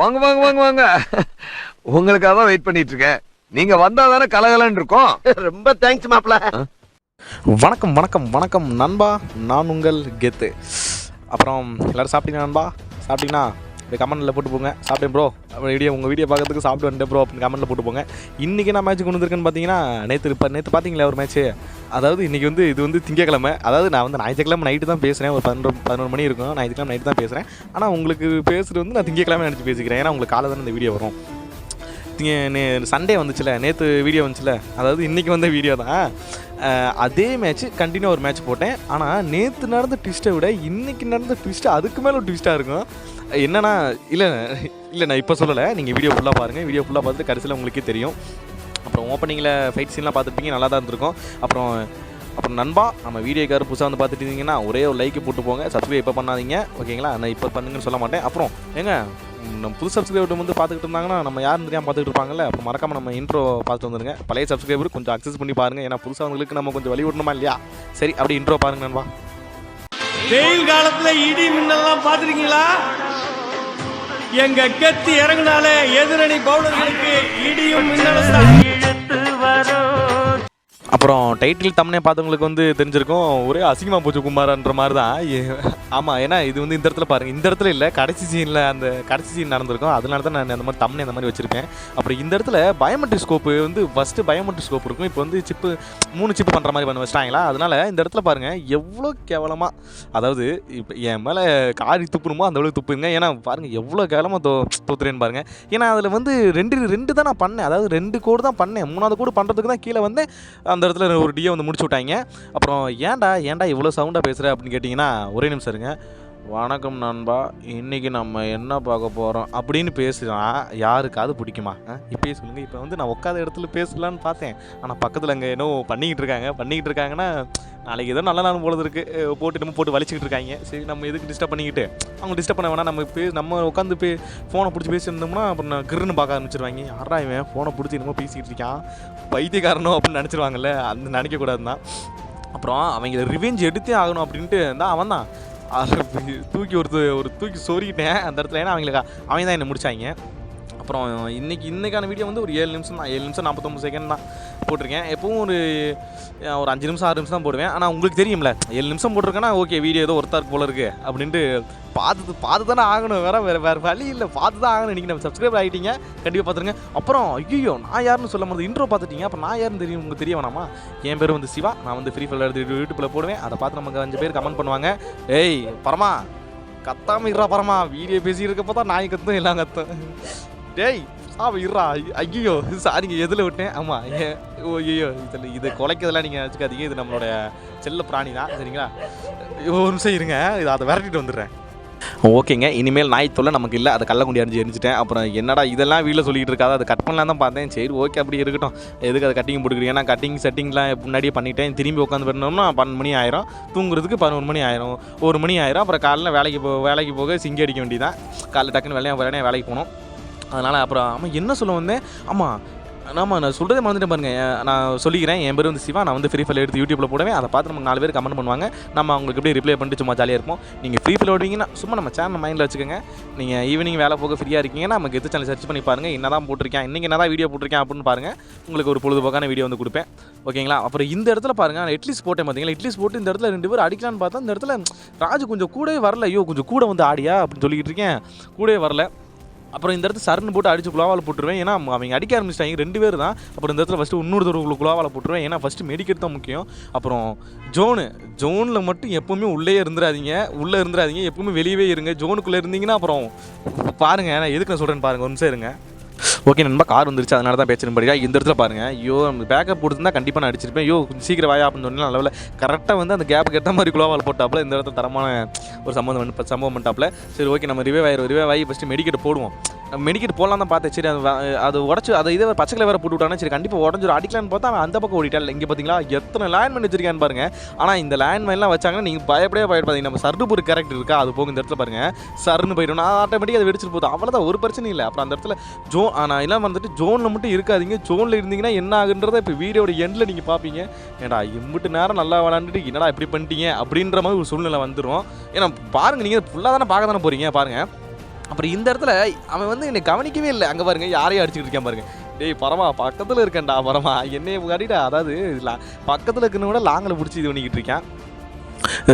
வாங்க வாங்க வாங்க வாங்க. உங்களுக்காக தான் வெயிட் பண்ணிட்டு இருக்கேன். நீங்க வந்தா தானே கலகலன்னு இருக்கும். ரொம்ப தேங்க்ஸ் மாப்ள. வணக்கம் வணக்கம் வணக்கம் நண்பா, நான் உங்கள் கெத்து. அப்புறம் எல்லோரும் சாப்பிட்டீங்க நண்பா? சாப்பிட்டீங்கன்னா இந்த கமெண்ட்டில் போட்டு போங்க. சாப்பிட்டேன் ப்ரோ, உங்கள் வீடியோ பார்க்கறதுக்கு சாப்பிட்டு வந்துட்டேன் ப்ரோ அப்படின்னு கமெண்ட்டில் போட்டு போங்க. இன்றைக்கி நான் மேட்ச் கொண்டு வந்திருக்கேன்னு பார்த்தீங்கன்னா, நேற்று பார்த்தீங்களா ஒரு மேட்ச்சு. அதாவது இன்றைக்கி இது திங்கக்கிழமை. அதாவது நான் ஞாயிற்றுக்கிழமை நைட்டு தான் பேசுகிறேன். ஒரு 11 மணி இருக்கும். ஞாயிற்றுக்கிழமை நைட்டு தான் பேசுகிறேன். ஆனால் உங்களுக்கு பேசுகிறது நான் திங்கக்கிழமை நினச்சி பேசிக்கிறேன். ஏன்னா உங்களுக்கு காலை தானே இந்த வீடியோ வரும். சண்டே வந்துச்சுல, நேற்று வீடியோ வந்துச்சுல, அதாவது இன்றைக்கி வந்த வீடியோ தான். அதே மேட்ச்சு கண்டினியூ ஒரு மேட்ச் போட்டேன். ஆனால் நேற்று நடந்த ட்விஸ்ட்டை விட இன்றைக்கி நடந்த ட்விஸ்ட்டு அதுக்கு மேலே ஒரு ட்விஸ்ட்டாக இருக்கும். என்னன்னா இல்லை நான் இப்போ சொல்லலை, நீங்கள் வீடியோ ஃபுல்லாக பாருங்கள். வீடியோ ஃபுல்லாக பார்த்துட்டு கடைசியில் உங்களுக்கே தெரியும். அப்புறம் ஓப்பனிங்கில் ஃபைட் சீன்லாம் பார்த்துருப்பீங்க, நல்லா தான் இருந்திருக்கும். அப்புறம் நண்பா, நம்ம வீடியோக்காரர் புதுசாக வந்து பார்த்துட்டு இருந்தீங்கன்னா ஒரே ஒரு லைக்கு போட்டு போங்க. சப்ஸ்கிரைப் இப்போ பண்ணாதீங்க, ஓகேங்களா? நான் இப்போ பண்ணுங்கன்னு சொல்ல மாட்டேன். அப்புறம் நம்ம புது சப்ஸ்கிரைபர் வந்து பார்த்துக்கிட்டு இருந்தாங்கன்னா நம்ம யாரும் தெரியாமல் பார்த்துக்கிட்டு இருப்பாங்கல்ல. அப்போ மறக்காமல் நம்ம இன்ட்ரோ பார்த்துட்டு வந்துருங்க. பழைய சப்ஸ்கிரைபர் கொஞ்சம் அக்சஸ் பண்ணி பாருங்கள். ஏன்னா புதுசாக நம்ம கொஞ்சம் வழி விடணுமா இல்லையா? சரி, அப்படி இன்ட்ரோ பாருங்க நண்பா. வெயில் காலத்துல இடி மின்னல்லாம் பாத்துருக்கீங்களா? எங்க கத்தி இறங்கினாலே எதிரணி பவுலர்களுக்கு இடியும் மின்னலும் இழுத்து வரும். அப்புறம் டைட்டில் தம்னே பார்த்தவங்களுக்கு தெரிஞ்சிருக்கும், ஒரே அசிங்கமாக போச்சு குமாரன்ற மாதிரி தான். ஆமாம், ஏன்னா இது இந்த இடத்துல பாருங்கள், இந்த இடத்துல இல்லை, கடைசி சீன் நடந்திருக்கும். அதனால தான் நான் அந்த மாதிரி தம்னே அந்த மாதிரி வச்சுருக்கேன். அப்புறம் இந்த இடத்துல biometric scope first biometric scope இருக்கும். இப்போ 3 சிப்பு பண்ணுற மாதிரி பண்ண வச்சிட்டாங்களா. அதனால் இந்த இடத்துல பாருங்கள் எவ்வளோ கேவலமாக, அதாவது இப்போ என் மேலே காரி துப்புணுமோ அந்த அளவுக்கு துப்புங்க. ஏன்னா பாருங்கள் எவ்வளோ கேவலமாக தோத்துறேன்னு பாருங்கள். ஏன்னா அதில் ரெண்டு தான் நான் பண்ணேன். அதாவது 2 கோடு தான் பண்ணேன். 3ஆவது கோடு பண்ணுறதுக்கு தான் கீழே அந்த இடத்துல ஒரு டியை முடிச்சு விட்டாங்க. அப்புறம் ஏன்டா இவ்வளோ சவுண்டாக பேசுகிற அப்படின்னு கேட்டிங்கன்னா, ஒரே நிமிஷம் இருங்க. வணக்கம் நண்பா, இன்றைக்கி நம்ம என்ன பார்க்க போகிறோம் அப்படின்னு பேசுனா யாருக்காவது பிடிக்குமா? இப்போயே சொல்லுங்கள். இப்போ நான் உட்காத இடத்துல பேசலான்னு பார்த்தேன். ஆனால் பக்கத்தில் அங்கே என்னோ பண்ணிக்கிட்டு இருக்காங்கன்னா நாளைக்கு ஏதோ நல்ல நாள் போலது இருக்குது. போட்டு வலிச்சிக்கிட்டு இருக்காங்க. சரி, நம்ம எதுக்கு டிஸ்டர்ப் பண்ணிக்கிட்டு, அவங்க டிஸ்டர்ப் பண்ண வேணாம். நம்ம உட்காந்து ஃபோனை பிடிச்சி பேசியிருந்தோம்னா அப்புறம் நான் கிருன்னு பார்க்க ஆரம்பிச்சிருவாங்க. யாரா இவன் ஃபோனை பிடிச்சி என்னமோ பேசிக்கிட்டு இருக்கான், பைத்தியக்காரனோ அப்படின்னு நினச்சிருவாங்கல்ல. அந்த நினைக்கக்கூடாது தான். அப்புறம் அவங்க ரிவெஞ்ச் எடுத்தே ஆகணும் அப்படின்ட்டு தான் அவன் தான் தூக்கி சொருகிட்டேன் அந்த இடத்துல. ஏன்னா அவங்க தான் என்னை முடிச்சாங்க. அப்புறம் இன்றைக்கான வீடியோ ஒரு 7 நிமிஷம் தான், 7 நிமிஷம் 49 செகண்ட் தான் போட்டிருக்கேன். எப்பவும் ஒரு 5 நிமிஷம் 6 நிமிஷம் தான் போடுவேன். ஆனால் உங்களுக்கு தெரியும்ல, 7 நிமிஷம் போட்டிருக்கேன்னா ஓகே, வீடியோ ஏதோ ஒருத்தருக்கு போல இருக்குது அப்படின்ட்டு பார்த்து தானே ஆகணும். வேறு வழி இல்லை, பார்த்து தான் ஆகணும். இன்றைக்கி நம்ம சப்ஸ்கிரைபர் ஆகிட்டீங்க, கண்டிப்பாக பார்த்துருங்க. அப்புறம் ஐயோ, நான் யாருன்னு சொல்ல முடியாது, இன்ட்ரோ பார்த்துட்டீங்க. அப்புறம் நான் யாருன்னு தெரியும், உங்களுக்கு தெரிய வேணாமா? என் பேர் சிவா. நான் ஃப்ரீ ஃபயர் எடுத்து யூடியூப்பில் போடுவேன். அதை பார்த்து நமக்கு 5 பேர் கமெண்ட் பண்ணுவாங்க. ஏய் பரமா, கத்தாமல் இருறா பரமா, வீடியோ பேசி இருக்கப்போ தான் நாய் கத்தும் எல்லாம் கத்தும். டேய் இருறா. ஐயோ சாரிங்க, எதில் விட்டேன்? ஆமாம், ஐயோ இது குலைக்கிறதெல்லாம் நீங்கள் வச்சுக்காதீங்க. இது நம்மளோட செல்ல பிராணி தான், சரிங்களா? ஒரு நிமிஷம் இருங்க, அதை விரட்டிட்டு வந்துடுறேன். ஓகேங்க, இனிமேல் நாய் தொல்லை நமக்கு இல்லை. அதை கள்ளக்குண்டி எரிஞ்சிட்டேன். அப்புறம் என்னடா இதெல்லாம் வீட்டில் சொல்லிகிட்டு இருக்காது, அதை கட் பண்ணலாம் தான் பார்த்தேன். சரி ஓகே, அப்படி இருக்கட்டும். எதுக்கு அதை கட்டிங் போட்டுக்கிறீங்க? ஏன்னா செட்டிங்லாம் முன்னாடியே பண்ணிட்டேன். திரும்பி உட்காந்து பண்ணோம்னா 12 மணி ஆயிரும், தூங்குறதுக்கு 11 மணி ஆயிரும், 1 மணி ஆயிரும். அப்புறம் காலையில் வேலைக்கு போக சிங்கி அடிக்க வேண்டியதான். காலைல டக்குன்னு வேலைக்கு போகணும். அதனால் அப்புறம் ஆமாம், என்ன சொல்ல வந்தேன்? நான் சொல்கிறதே மறந்துட்டேன் பாருங்கள். நான் சொல்லிக்கிறேன், என் பேர் சிவா. நான் ஃப்ரீ ஃபயர் எடுத்து யூடியூப்பில் போடுவேன். அதை பார்த்து நமக்கு 4 பேர் கமெண்ட் பண்ணுவாங்க. நம்ம அவங்களுக்கு எப்படி ரிப்ளை பண்ணிட்டு சும்மா ஜாலியாக இருப்போம். நீங்கள் ஃப்ரீ ஃபயர் ஓடுவீங்கன்னா சும்மா நம்ம சேனல் மைண்டில் வச்சுக்கோங்க. நீங்கள் ஈவினிங் வேலை போக ஃப்ரீயாக இருக்கீங்கன்னா நமக்கு எது சேனல் சர்ச் பண்ணி பாருங்கள். என்ன தான் போட்டிருக்கேன், இன்றைக்கி என்ன தான் வீடியோ போட்டிருக்கேன் அப்படின்னு பாருங்கள். உங்களுக்கு ஒரு பொழுதுபோக்கான வீடியோ கொடுப்பேன், ஓகேங்களா? அப்புறம் இந்த இடத்துல பாருங்கள், நான் இட்லிஸ் போட்டேன் பார்த்தீங்களா? இட்லிஸ் போட்டு இந்த இடத்துல 2 பேர் அடிக்கலான்னு பார்த்தா இந்த இடத்துல ராஜு கொஞ்சம் கூடவே வரல. ஐயோ கொஞ்சம் கூட ஆடியா அப்படின்னு சொல்லிக்கிட்டு இருக்கேன், கூடவே வரல. அப்புறம் இந்த இடத்துல சருன்னு போட்டு அடித்து குழாவால் போட்டுருவேன். ஏன்னா அவங்க அடிக்க ஆரம்பிச்சிட்டாங்க, 2 பேர் தான். அப்புறம் இந்த இடத்துல ஃபஸ்ட்டு இன்னொரு குழாவால் போட்டுருவேன். ஏன்னா ஃபஸ்ட்டு மெடிக்கெட் தான் முக்கியம். அப்புறம் ஜோனில் மட்டும் எப்போவுமே உள்ளே இருந்துடாதீங்க, எப்போவுமே வெளியவே இருங்க. ஜோனுக்குள்ளே இருந்தீங்கன்னா அப்புறம் பாருங்கள், நான் எதுக்கு நான் சொல்கிறேன்னு பாருங்கள், ஒரு நிமிஷம் இருங்க. ஓகே நண்பா, கார் வந்துருச்சு, அதனால தான் பேச்சுன்னு படிக்கா. இந்த இடத்துல பாருங்கள், ஐயோ பேக்கப் போட்டுருந்தா கண்டிப்பாக நான் அடிச்சிருப்பேன். ஐயோ கொஞ்சம் சீக்கிரம் வாயா அப்படின்னு சொன்னால் நல்ல கரெக்டாக அந்த கேப்புக்கு ஏற்ற மாதிரி குளோவால் போட்டாப்புல இந்த இடத்துல தரமான ஒரு சம்பவம் பண்ணிட்டாப்புல. சரி ஓகே, நம்ம ரிவே ஆகி ஃபஸ்ட்டு மெடிக்கெட் போடுவோம். மெடிக்கெட் போடலாம் தான் பார்த்தேன். சரி அது உடச்சி அதை பச்சை கலர் வேறு போட்டு விட்டானே. சரி கண்டிப்பாக உடஞ்சிடும், அடிக்கலான்னு பார்த்தா அவன் அந்த பக்கம் ஓடிட்டால். இங்கே பார்த்தீங்களா எத்தனை லேண்ட்மைன் வச்சிருக்கான்னு பாருங்கள். ஆனால் இந்த லேண்ட்மைன்லாம் வச்சாங்கன்னா நீங்கள் பயப்படாதீங்க. நம்ம சர்னு கேரக்டர் இருக்கா, அது போக இந்த இடத்துல பாருங்கள் சர்னு போயிடும். நான் ஆட்டோமேட்டிக்காக அதை வெடிச்சிட்டு போதும், அவ்வளோதான், ஒரு பிரச்சனை இல்லை. அப்புறம் அந்த இடத்துல நான் எல்லாம் ஜோனில் மட்டும் இருக்காதீங்க. ஜோனில் இருந்தீங்கன்னா என்ன ஆகுன்றதை இப்போ வீடியோட எண்டில் நீங்கள் பார்ப்பீங்க. ஏன்டா இம்பிட்டு நேரம் நல்லா விளாண்டுட்டு என்னடா இப்படி பண்ணிட்டீங்க அப்படின்ற மாதிரி ஒரு சூழ்நிலை வந்துடும். ஏன்னா பாருங்கள், நீங்கள் ஃபுல்லாக தானே பார்க்க தானே போகிறீங்க பாருங்கள். அப்புறம் இந்த இடத்துல அவன் வந்து என்னை கவனிக்கவே இல்லை. அங்கே பாருங்க யாரையும் அடிச்சுக்கிட்டு இருக்கான் பாருங்க. டேய் பரமா பக்கத்தில் இருக்கேன்டா பரமா என்னைய காட்டிட்டா. அதாவது பக்கத்தில் இருக்கிறத விட லாங்கில் பிடிச்சி இது பண்ணிக்கிட்டு இருக்கான்.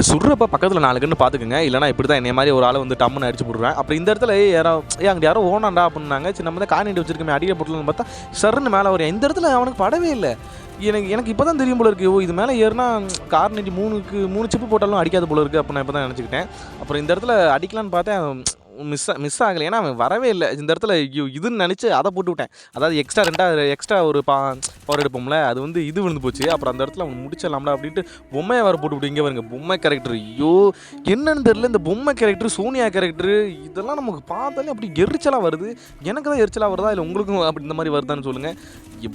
சுடுறப்ப பக்கத்தில் 4 கன்று பார்த்துக்குங்க. இல்லைனா இப்படி தான் என்னை மாதிரி ஒரு ஆளை வந்து டம்முன்னு அடிச்சு போடுவேன். அப்புறம் இந்த இடத்துல அங்கே யாரோ ஓனாண்டா அப்படின்னாங்க. சரி நம்ம தான் காணிட்டு வச்சிருக்கோமே அடிக்க போட்டலன்னு பார்த்தா சருன்னு மேலே வரும். இந்த இடத்துல அவனுக்கு படவே இல்லை. எனக்கு இப்போ தான் தெரியும் போல இருக்குது. இது மேலே ஏறுனா கார் நெட்டி 3 சிப்பு போட்டாலும் அடிக்காத போல இருக்குது. அப்போ நான் இப்போ தான் நினச்சிக்கிட்டேன். அப்புறம் இந்த இடத்துல அடிக்கலான்னு பார்த்தேன், மிஸ் ஆகலை. ஏன்னா அவன் வரவே இல்லை. இந்த இடத்துல இதுன்னு நினச்சி அதை போட்டு விட்டேன். அதாவது எக்ஸ்ட்ரா ஒரு பவர் எடுப்போம்ல, அது வந்து இது விழுந்து போச்சு. அப்புறம் அந்த இடத்துல அவன் முடிச்சிடலாம்ல அப்படின்ட்டு பொம்மையை வர போட்டு விட்டு இங்கே வருங்க பொம்மை கேரக்டர். ஐயோ என்னன்னு தெரியல, இந்த பொம்மை கேரக்டர் சோனியா கேரக்டர் இதெல்லாம் நமக்கு பார்த்தாலே அப்படி எரிச்சலாக வருது. எனக்கு தான் எரிச்சலாக வருதா இல்லை உங்களுக்கும் அப்படி இந்த மாதிரி வருதான்னு சொல்லுங்கள்.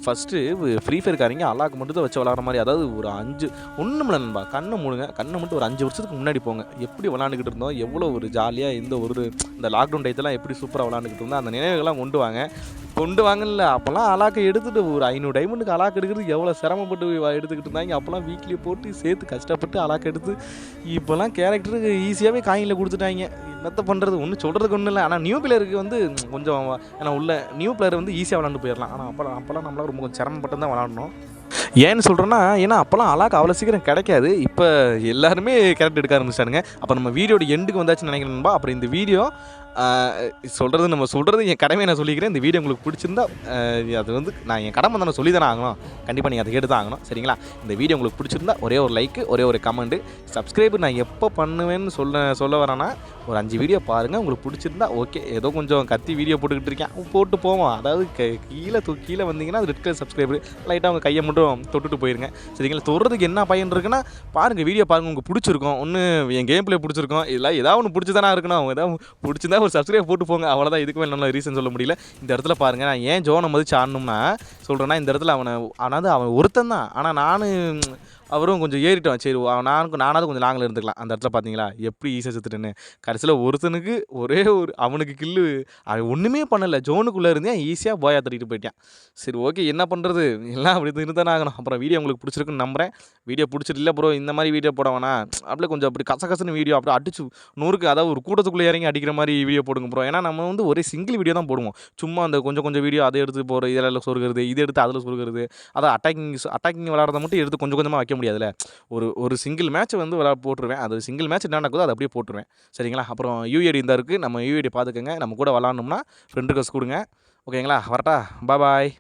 ஃபஸ்ட்டு ஃப்ரீ ஃபயர் காரிங்க அல்லாக்கு மட்டும் தான் வச்சு விளாட்ற மாதிரி. அதாவது ஒரு 5 ஒன்றும் இல்லை நண்பா, கண்ணை மட்டும் ஒரு 5 வருஷத்துக்கு முன்னாடி போங்க. எப்படி விளாண்டுக்கிட்டு இருந்தோம், எவ்வளோ ஒரு ஜாலியாக எந்த ஒரு இந்த லாக்டவுன் டைத்தெல்லாம் எப்படி சூப்பராக விளாண்டுக்கிட்டு இருந்தோம். அந்த நினைவுகள்லாம் கொண்டு வாங்கல. அப்போல்லாம் அலாக்கை எடுத்துகிட்டு ஒரு 500 டைமண்டுக்கு அலாக்கு எடுக்கிறது எவ்வளோ சிரமப்பட்டு எடுத்துக்கிட்டு இருந்தாங்க. அப்போல்லாம் வீக்லி போட்டு சேர்த்து கஷ்டப்பட்டு அலாக்கு எடுத்து. இப்போல்லாம் கேரக்டருக்கு ஈஸியாகவே காயினில் கொடுத்துட்டாங்க. என்னத்த பண்ணுறது, ஒன்றும் சொல்கிறதுக்கு ஒன்றும் இல்லை. ஆனால் நியூ பிளேயருக்கு வந்து கொஞ்சம் ஏன்னா உள்ள நியூ பிளேயர் வந்து ஈஸியாக விளாண்டு போயிடலாம். ஆனால் அப்போல்லாம் நம்மளாம் ரொம்ப கொஞ்சம் சிரமப்பட்டு தான் விளாடணும். ஏன்னு சொல்கிறேன்னா, ஏன்னா அப்போல்லாம் அலாக்கு அவ்வளோ சீக்கிரம் கிடைக்காது. இப்போ எல்லாருமே கேரக்டர் எடுக்க ஆரம்பிச்சிட்டானுங்க. அப்போ நம்ம வீடியோட எண்டுக்கு வந்தாச்சுன்னு நினைக்கிறேன்பா. அப்புறம் இந்த வீடியோ சொல்கிறது என் கடமையை நான் சொல்லிக்கிறேன். இந்த வீடியோ உங்களுக்கு பிடிச்சிருந்தா அது வந்து நான் என் கடமை தானே சொல்லி தானே ஆகணும். கண்டிப்பாக நீங்கள் அதை கேட்டு தான் ஆகணும். சரிங்களா? இந்த வீடியோ உங்களுக்கு பிடிச்சிருந்தா ஒரே ஒரு லைக்கு, ஒரே ஒரு கமெண்ட்டு, சப்ஸ்கிரைபு நான் எப்போ பண்ணுவேன்னு சொல்ல வரேன்னா ஒரு 5 வீடியோ பாருங்கள். உங்களுக்கு பிடிச்சிருந்தா ஓகே. ஏதோ கொஞ்சம் கத்தி வீடியோ போட்டுக்கிட்டு இருக்கேன், போட்டு போவோம். அதாவது கீழே வந்தீங்கன்னா அது ரெட் கலர் சப்ஸ்கிரைபர் லைட்டாக அவங்க கையை மட்டும் தொட்டுட்டு போயிருங்க. சரிங்களா? தொடுறதுக்கு என்ன பயன் இருக்குன்னா பாருங்கள், வீடியோ பாருங்கள், உங்களுக்கு பிடிச்சிருக்கும். ஒன்று என் கேம் பிளே பிடிச்சிருக்கும். இதெல்லாம் ஏதாவது ஒன்று பிடிச்சி தானே இருக்கணும். ஏதாவது பிடிச்சிருந்தா ஒரு சப்ஸ்கிரைப் போட்டு போங்க. அவ்வளோதான். இதுக்கு மேலே நல்ல ரீசன் சொல்ல முடியல. இந்த இடத்துல பாருங்கள், நான் ஏன் ஜோனை மதிச்சு ஆடணும்னா சொல்கிறேன்னா, இந்த இடத்துல அவன் ஒருத்தன் தான். ஆனால் அவரும் கொஞ்சம் ஏறிட்டோம். சரி நானாவது கொஞ்சம் லாங்கில் இருந்துக்கலாம். அந்த இடத்துல பார்த்தீங்களா எப்படி ஈஸியாக செத்துட்டேன்னு. கடைசியில் ஒருத்தனுக்கு ஒரே ஒரு அவனுக்கு கில்லு, அவன் ஒன்றுமே பண்ணலை. ஜோனுக்குள்ளே இருந்தேன் ஈஸியாக போயா தட்டிட்டு போயிட்டான். சரி ஓகே, என்ன பண்ணுறது, எல்லாம் அப்படி இருந்தானே ஆகணும். அப்புறம் வீடியோ உங்களுக்கு பிடிச்சிருக்குன்னு நம்புகிறேன். வீடியோ பிடிச்சிட்டு இல்லை ப்ரோ இந்த மாதிரி வீடியோ போட வேணாம், அப்படியே கொஞ்சம் அப்படி கசகசன்னு வீடியோ அப்படியே அடிச்சு 100க்கு அதாவது ஒரு கூட்டத்துக்குள்ளே இறங்கி அடிக்கிற மாதிரி வீடியோ போடுங்க ப்ரோ. ஏன்னா நம்ம வந்து ஒரே சிங்கிள் வீடியோ தான் போடுவோம். சும்மா அந்த கொஞ்சம் வீடியோ அதை எடுத்து போகிற இதெல்லாம் சொருகிறது, இது எடுத்து அதில் சொருகிறது. அதான் அட்டாக்கிங் விளாட்றத மட்டும் எடுத்து கொஞ்சமாக வைக்க முடியாதுல்ல. ஒரு சிங்கிள் மேட்ச் வந்து போட்டுருவேன். அது சிங்கிள் மேட்ச் என்ன நடக்குதோ அதை அப்படியே போட்டுருவேன். சரிங்களா? அப்புறம் யூஐடி இந்த இருக்குது, நம்ம யூஐடி பார்த்துக்கோங்க. நம்ம கூட விளாட்ணும்னா ஃப்ரெண்ட் ரிக்வெஸ்ட் கொடுங்க. ஓகேங்களா? வரட்டா? பாய்.